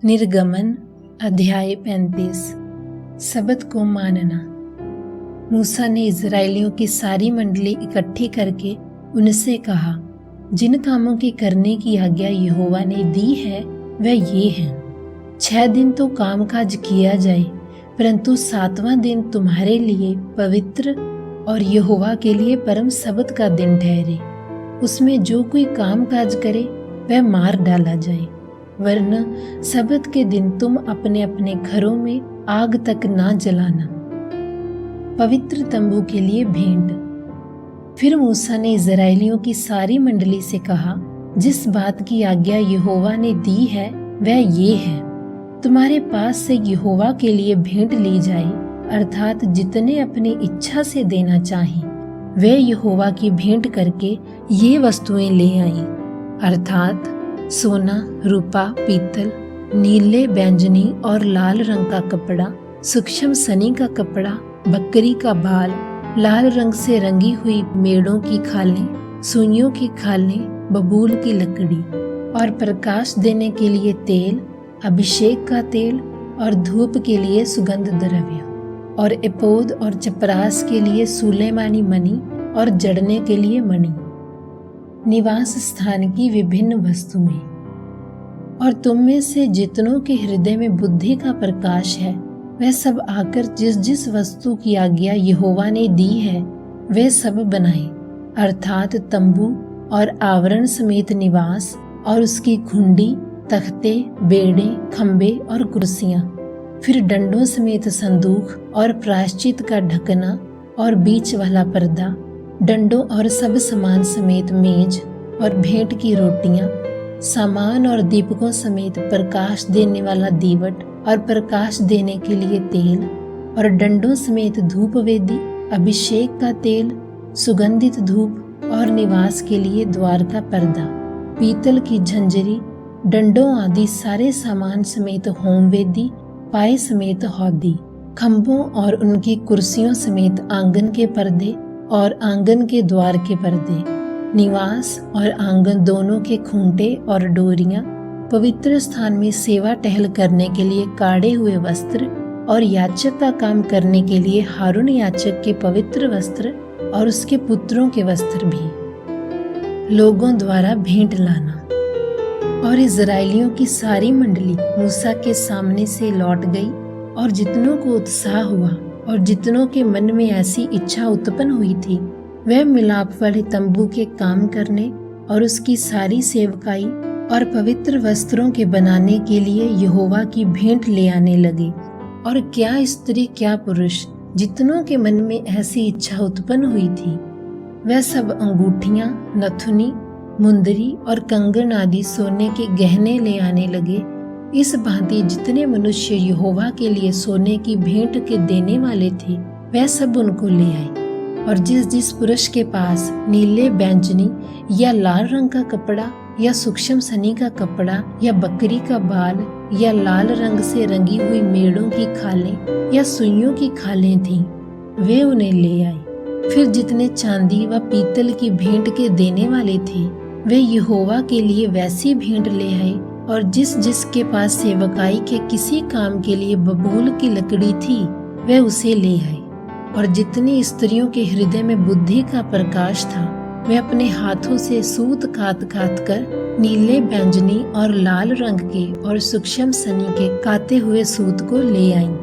निर्गमन अध्याय 35। सबत को मानना। मूसा ने इजराइलियों की सारी मंडली इकट्ठी करके उनसे कहा, जिन कामों के करने की आज्ञा यहोवा ने दी है वह ये है। 6 दिन तो कामकाज किया जाए, परंतु 7वां दिन तुम्हारे लिए पवित्र और यहोवा के लिए परम सबत का दिन ठहरे। उसमें जो कोई कामकाज करे वह मार डाला जाए, वरना सबत के दिन तुम अपने अपने घरों में आग तक ना जलाना। पवित्र तंबू के लिए भेंट। फिर मूसा ने इजराइलियों की सारी मंडली से कहा, जिस बात की आज्ञा यहोवा ने दी है वह ये है, तुम्हारे पास से यहोवा के लिए भेंट ली जाए, अर्थात जितने अपनी इच्छा से देना चाहें वे यहोवा की भेंट करके ये वस्तुएं ले आएं, अर्थात सोना, रूपा, पीतल, नीले, बैंगनी और लाल रंग का कपड़ा, सूक्ष्म सनी का कपड़ा, बकरी का बाल, लाल रंग से रंगी हुई मेढ़ों की खालें, सुइयों की खालें, बबूल की लकड़ी, और प्रकाश देने के लिए तेल, अभिषेक का तेल और धूप के लिए सुगंध द्रव्य, और एपोद और चपरास के लिए सुलेमानी मणि और जड़ने के लिए मणि। निवास स्थान की विभिन्न वस्तुएं। और तुम में से जितनों के हृदय में बुद्धि का प्रकाश है वह सब आकर जिस जिस वस्तु की आज्ञा यहोवा ने दी है वे सब बनाए, अर्थात तंबू और आवरण समेत निवास और उसकी खुंडी, तख्ते, बेड़े, खंबे और कुर्सियां, फिर डंडों समेत संदूक और प्रायश्चित का ढकना और बीच वाला पर्दा, डंडों और सब सामान समेत मेज और भेंट की रोटियां, सामान और दीपकों समेत प्रकाश देने वाला दीवट और प्रकाश देने के लिए तेल, और डंडों समेत धूप वेदी, अभिषेक का तेल, सुगंधित धूप और निवास के लिए द्वार का पर्दा, पीतल की झंझरी, डंडों आदि सारे सामान समेत होम वेदी, पाए समेत हौदी, खंभों और उनकी कुर्सियों समेत आंगन के पर्दे और आंगन के द्वार के पर्दे, निवास और आंगन दोनों के खूंटे और डोरियां, पवित्र स्थान में सेवा टहल करने के लिए काढ़े हुए वस्त्र और याचक का काम करने के लिए हारून याचक के पवित्र वस्त्र और उसके पुत्रों के वस्त्र भी। लोगों द्वारा भेंट लाना। और इजराइलियों की सारी मंडली मूसा के सामने से लौट गई, और जितनों को उत्साह हुआ और जितनों के मन में ऐसी इच्छा उत्पन्न हुई थी वह मिलाप वाले तंबू के काम करने और उसकी सारी सेवकाई और पवित्र वस्त्रों के बनाने के लिए यहोवा की भेंट ले आने लगे। और क्या स्त्री क्या पुरुष जितनों के मन में ऐसी इच्छा उत्पन्न हुई थी वह सब अंगूठियां, नथुनी, मुंदरी और कंगन आदि सोने के गहने ले आने लगे। इस भांति जितने मनुष्य यहोवा के लिए सोने की भेंट के देने वाले थे वह सब उनको ले आए। और जिस जिस पुरुष के पास नीले, बैंगनी या लाल रंग का कपड़ा या सूक्ष्म सनी का कपड़ा या बकरी का बाल या लाल रंग से रंगी हुई मेढ़ों की खालें या सुइयों की खालें थीं, वे उन्हें ले आए। फिर जितने चांदी व पीतल की भेंट के देने वाले थे वे यहोवा के लिए वैसी भेंट ले आए। और जिस जिस के पास सेवकाई के किसी काम के लिए बबूल की लकड़ी थी वह उसे ले आए। और जितनी स्त्रियों के हृदय में बुद्धि का प्रकाश था वे अपने हाथों से सूत कात कात कर नीले, बैंगनी और लाल रंग के और सूक्ष्म सनी के काते हुए सूत को ले आईं।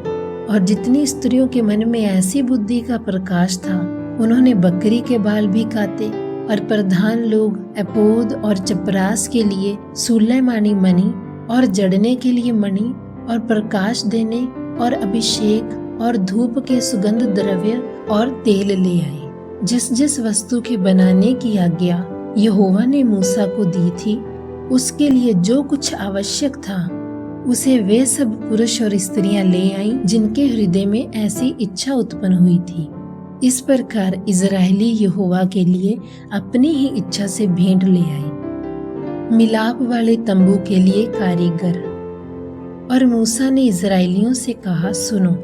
और जितनी स्त्रियों के मन में ऐसी बुद्धि का प्रकाश था उन्होंने बकरी के बाल भी काते। और प्रधान लोग एपोद और चपरास के लिए सुलेमानी मणि और जड़ने के लिए मणि और प्रकाश देने और अभिषेक और धूप के सुगंध द्रव्य और तेल ले आए। जिस जिस वस्तु के बनाने की आज्ञा यहोवा ने मूसा को दी थी उसके लिए जो कुछ आवश्यक था उसे वे सब पुरुष और स्त्रियां ले आईं जिनके हृदय में ऐसी इच्छा उत्पन्न हुई थी। इस प्रकार इजराइली यहोवा के लिए अपनी ही इच्छा से भेंट ले आए। मिलाप वाले तंबू के लिए कारीगर। और मूसा ने इजराइलियों से कहा, सुनो,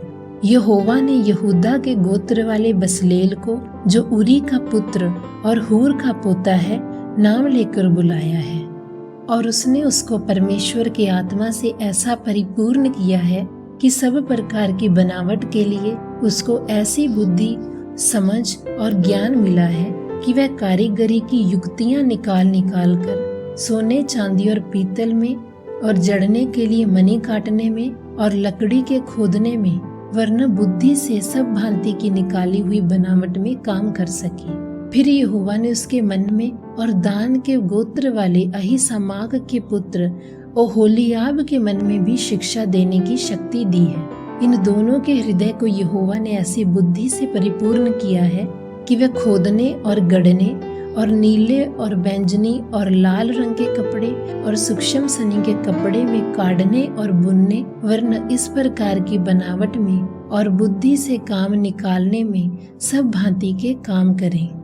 यहोवा ने यहूदा के गोत्र वाले बसलेल को, जो उरी का पुत्र और हूर का पोता है, नाम लेकर बुलाया है। और उसने उसको परमेश्वर के आत्मा से ऐसा परिपूर्ण किया है कि सब प्रकार की बनावट के लिए उसको ऐसी बुद्धि, समझ और ज्ञान मिला है कि वह कारीगरी की युक्तियां निकाल निकाल कर सोने, चांदी और पीतल में, और जड़ने के लिए मणि काटने में और लकड़ी के खोदने में, वरना बुद्धि से सब भांति की निकाली हुई बनावट में काम कर सके। फिर यहोवा ने उसके मन में और दान के गोत्र वाले अहीसामाक के पुत्र ओहोलीयाब के मन में भी शिक्षा देने की शक्ति दी है। इन दोनों के हृदय को यहोवा ने ऐसी बुद्धि से परिपूर्ण किया है कि वे खोदने और गढ़ने और नीले और बैंजनी और लाल रंग के कपड़े और सूक्ष्म सनी के कपड़े में काटने और बुनने, वरन इस प्रकार की बनावट में और बुद्धि से काम निकालने में सब भांति के काम करें।